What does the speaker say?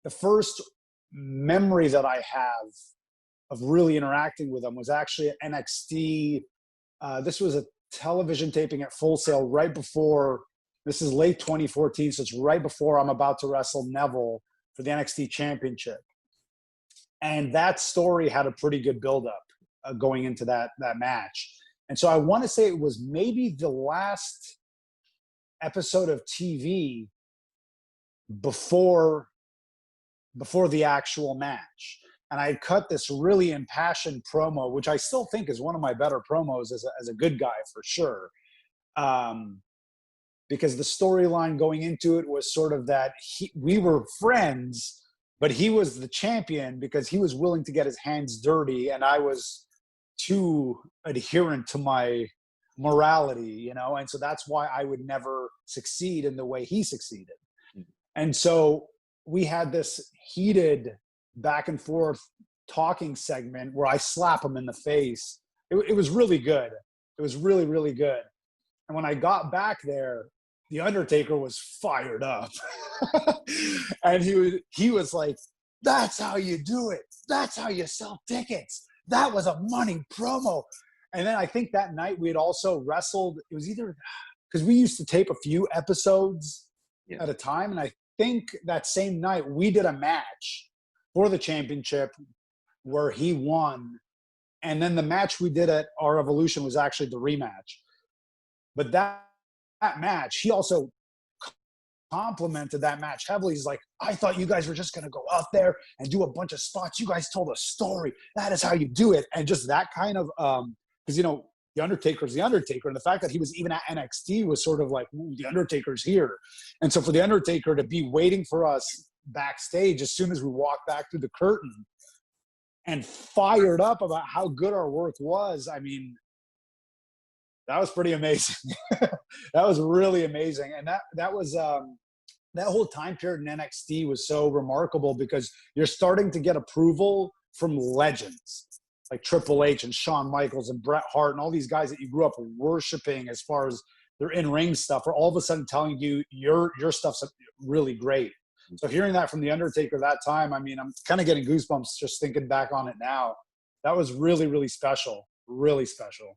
the first memory that I have of really interacting with him was actually at NXT. This was a television taping at Full Sail right before, this is late 2014, so it's right before I'm about to wrestle Neville for the NXT Championship. And that story had a pretty good buildup going into that match. And so I want to say it was maybe the last episode of TV before the actual match. And I cut this really impassioned promo, which I still think is one of my better promos as a good guy for sure. Because the storyline going into it was sort of that we were friends, but he was the champion because he was willing to get his hands dirty, and I was too adherent to my morality, you know? And so that's why I would never succeed in the way he succeeded. And so we had this heated back and forth talking segment where I slap him in the face. It was really good. It was really, really good. And when I got back there, the Undertaker was fired up. And he was like, that's how you do it. That's how you sell tickets. That was a money promo. And then I think that night we had also wrestled. It was either because we used to tape a few episodes at a time. And I think that same night we did a match for the championship where he won. And then the match we did at our Evolution was actually the rematch. But that match, he also complimented that match heavily. He's like, I thought you guys were just going to go out there and do a bunch of spots. You guys told a story. That is how you do it. And just that kind of, because, you know, the Undertaker's the Undertaker. And the fact that he was even at NXT was sort of like, ooh, the Undertaker's here. And so for the Undertaker to be waiting for us backstage as soon as we walked back through the curtain and fired up about how good our work was, I mean, that was pretty amazing. That was really amazing. And that was that whole time period in NXT was so remarkable because you're starting to get approval from legends like Triple H and Shawn Michaels and Bret Hart and all these guys that you grew up worshiping as far as their in-ring stuff are all of a sudden telling you your stuff's really great. So hearing that from the Undertaker that time, I mean, I'm kind of getting goosebumps just thinking back on it now. That was really, really special. Really special.